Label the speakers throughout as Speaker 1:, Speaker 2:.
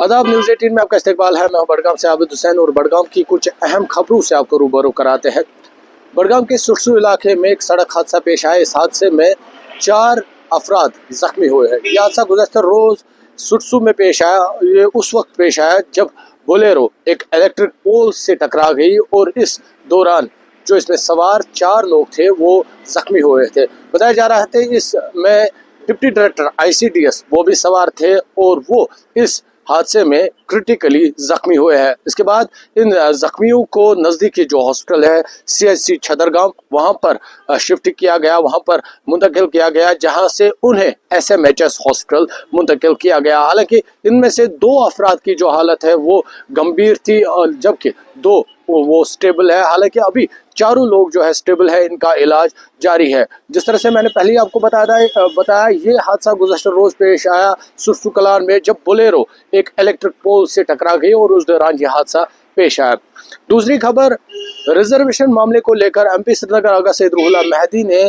Speaker 1: आदाब, न्यूज़ 18 में आपका इस्तकबाल है। मैं हूं बड़गाम से आबिद हुसैन और बड़गाम की कुछ अहम खबरों से आपको रूबरू कराते हैं। बड़गाम के सुरसू इलाके में एक सड़क हादसा पेश आया। इस हादसे में 4 अफराद जख्मी हुए हैं। यह हादसा गुज़श्ता रोज़ सुरसू में पेश आया। ये उस वक्त पेश आया जब बोलेरो एक इलेक्ट्रिक पोल से टकरा गई और इस दौरान जो इसमें सवार 4 लोग थे वो जख्मी हुए थे। बताया जा रहा था इसमें डिप्टी डायरेक्टर ICDS वो भी सवार थे और वो इस हादसे में क्रिटिकली जख्मी हुए हैं। इसके बाद इन जख्मियों को नज़दीकी जो हॉस्पिटल है CHC छदरगाम वहाँ पर शिफ्ट किया गया, वहाँ पर मुंतकिल किया गया, जहाँ से उन्हें SMHS हॉस्पिटल मुंतकिल किया गया। हालांकि इनमें से 2 अफराद की जो हालत है वो गंभीर थी और जबकि 2 वो स्टेबल है। हालांकि अभी 4 लोग जो है स्टेबल है, इनका इलाज जारी है। जिस तरह से मैंने पहले ही आपको बताया ये हादसा गुज़श्ता रोज़ पेश आया सुरसू कलान में जब बोलेरो एक इलेक्ट्रिक पोल से टकरा गई और उस दौरान ये हादसा पेश आया। दूसरी खबर, रिजर्वेशन मामले को लेकर MP श्रीनगर आगा सैयद रूहुल्लाह मेहदी ने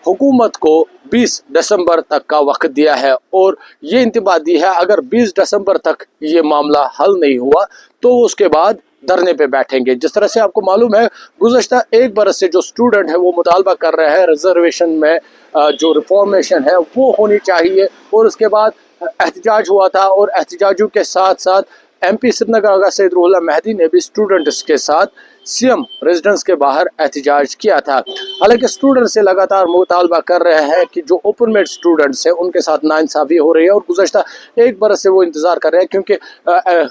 Speaker 1: हुकूमत को 20 दिसंबर तक का वक्त दिया है और ये इंतबाह दी है अगर 20 दिसंबर तक ये मामला हल नहीं हुआ तो उसके बाद धरने पे बैठेंगे। जिस तरह से आपको मालूम है गुज़श्ता 1 बरस से जो स्टूडेंट है वो मुतालबा कर रहे हैं रिजर्वेशन में जो रिफॉर्मेशन है वो होनी चाहिए और उसके बाद एहतजाज हुआ था और एहतजाजों के साथ साथ MP श्रीनगर आगा सैयद रूहुल्लाह मेहदी ने भी स्टूडेंट्स के साथ CM रेजिडेंस के बाहर एहतजाज किया था। हालांकि स्टूडेंट्स से लगातार मुतालबा कर रहे हैं कि जो ओपन मेड स्टूडेंट्स हैं उनके साथ नाइंसाफ़ी हो रही है और गुज़श्ता 1 बरस से वो इंतज़ार कर रहे हैं क्योंकि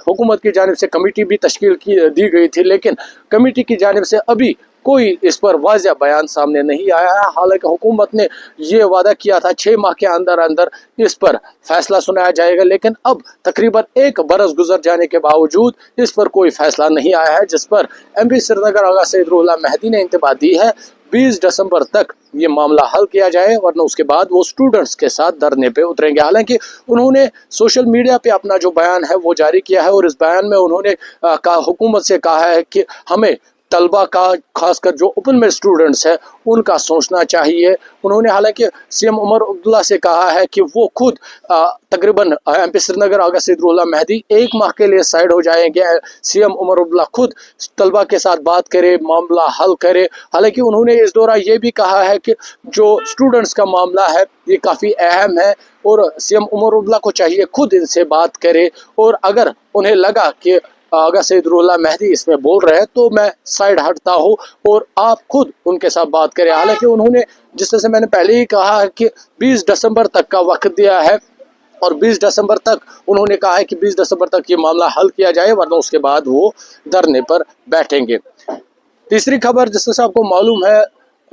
Speaker 1: हुकूमत की जानिब से कमेटी भी तश्कील दी गई थी, लेकिन कमेटी की जानिब से अभी कोई इस पर वाज़ेह बयान सामने नहीं आया है। हालांकि हुकूमत ने ये वादा किया था 6 माह के अंदर अंदर इस पर फैसला सुनाया जाएगा, लेकिन अब तकरीबन 1 बरस गुजर जाने के बावजूद इस पर कोई फैसला नहीं आया है, जिस पर MP श्रीनगर आगा सैयद रूहुल्लाह मेहदी ने इंतबाह दी है 20 दिसंबर तक ये मामला हल किया जाए वरना उसके बाद वो स्टूडेंट्स के साथ धरने पे उतरेंगे। हालांकि उन्होंने सोशल मीडिया पे अपना जो बयान है वो जारी किया है और इस बयान में उन्होंने हुकूमत से कहा है कि हमें तलबा का खासकर जो ओपन में स्टूडेंट्स हैं उनका सोचना चाहिए। उन्होंने हालांकि CM उमर अब्दुल्ला से कहा है कि वो खुद तकरीबन MP श्रीनगर आगा सैयद रूहुल्लाह मेहदी 1 माह के लिए साइड हो जाएंगे। CM उमर अब्दुल्ला खुद तलबा के साथ बात करे, मामला हल करे। हालांकि उन्होंने इस दौरान ये भी कहा है कि जो स्टूडेंट्स का मामला है ये काफ़ी अहम है और CM उमर अब्दुल्ला को चाहिए खुद इनसे बात करे और अगर उन्हें लगा कि आगा सैयद रूहुल्लाह मेहदी इसमें बोल रहे हैं तो मैं साइड हटता हूँ और आप खुद उनके साथ बात करें। हालांकि उन्होंने जिस तरह से मैंने पहले ही कहा है कि 20 दिसंबर तक का वक्त दिया है और 20 दिसंबर तक उन्होंने कहा है कि 20 दिसंबर तक ये मामला हल किया जाए वरना उसके बाद वो धरने पर बैठेंगे। तीसरी खबर, जिस तरह से आपको मालूम है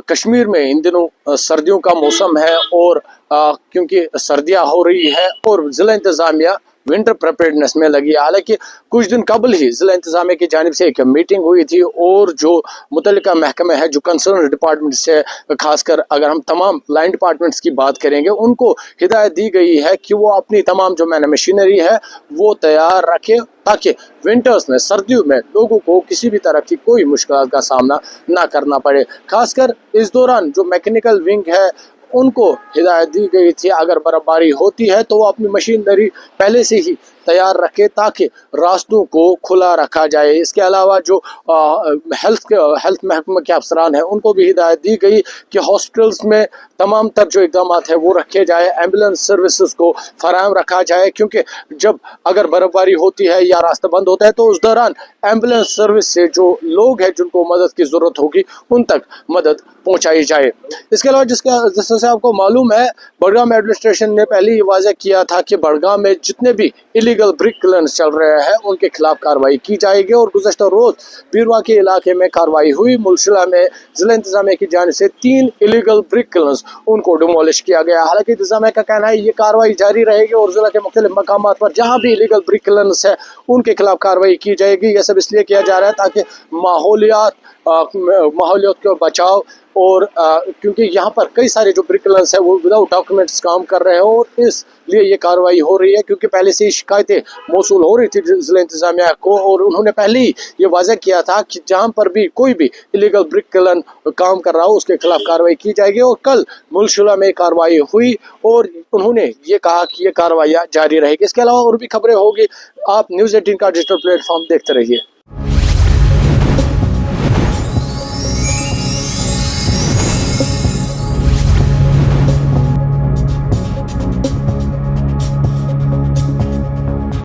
Speaker 1: कश्मीर में इन दिनों सर्दियों का मौसम है और क्योंकि सर्दियाँ हो रही है और ज़िला इंतज़ामिया विंटर प्रिपेयर्डनेस में लगी। हालांकि कुछ दिन कबल ही ज़िला इंतज़ामिया की जानिब से एक मीटिंग हुई थी और जो मुतल्लिका महकमे है, जो कंसर्न डिपार्टमेंट से खासकर अगर हम तमाम लाइन डिपार्टमेंट्स की बात करेंगे, उनको हिदायत दी गई है कि वो अपनी तमाम जो मैन मशीनरी है वो तैयार रखें ताकि विंटर्स में, सर्दियों में लोगों को किसी भी तरह की कोई मुश्किल का सामना ना करना पड़े। खासकर इस दौरान जो मैकेनिकल विंग है उनको हिदायत दी गई थी अगर बर्फबारी होती है तो वो अपनी मशीनरी पहले से ही तैयार रखे ताकि रास्तों को खुला रखा जाए। इसके अलावा जो हेल्थ महकमे के अफसरान हैं उनको भी हिदायत दी गई कि हॉस्पिटल्स में तमाम तर जो इक़दाम है वो रखे जाए, एम्बुलेंस सर्विसेज को फराहम रखा जाए क्योंकि जब अगर बर्फबारी होती है या रास्ता बंद होता है तो उस दौरान एम्बुलेंस सर्विस से जो लोग हैं जिनको मदद की ज़रूरत होगी उन तक मदद पहुँचाई जाए। इसके अलावा जिस तरह से आपको मालूम है बड़गाम एडमिनिस्ट्रेशन ने पहले ही वाज़ेह किया था कि बड़गाम में जितने भी इलीगल ब्रिक क्लियर्स चल रहे हैं उनके खिलाफ कार्रवाई की जाएगी और गुज़श्ता रोज़ बीरवा के इलाके में कार्रवाई हुई। मुलसिला में ज़िला इंतज़ामिया की जानिब से 3 इलीगल ब्रिक क्लियर्स उनको डिमोलिश किया गया। हालांकि इंतज़ामिया का कहना है ये कार्रवाई जारी रहेगी और ज़िला के मुख्तलिफ मकामात पर जहाँ भी इलीगल ब्रिक क्लियर्स है उनके खिलाफ कार्रवाई की जाएगी। यह सब इसलिए किया जा रहा है ताकि माहौलियात को बचाव اور کیونکہ یہاں پر کئی سارے جو برکلرز ہیں وہ وداؤٹ ڈاکومنٹس کام کر رہے ہیں اور اس لیے یہ کارروائی ہو رہی ہے، کیونکہ پہلے سے ہی شکایتیں موصول ہو رہی تھی ضلع انتظامیہ کو، اور انہوں نے پہلے ہی یہ واضح کیا تھا کہ جہاں پر بھی کوئی بھی الیگل برکلر کام کر رہا ہو اس کے خلاف کارروائی کی جائے گی، اور کل ملک میں کارروائی ہوئی اور انہوں نے یہ کہا کہ یہ کارروائیاں جاری رہے گی۔ اس کے علاوہ اور بھی خبریں ہوگی، آپ نیوز 18 کا ڈیجیٹل پلیٹ فارم دیکھتے رہیے۔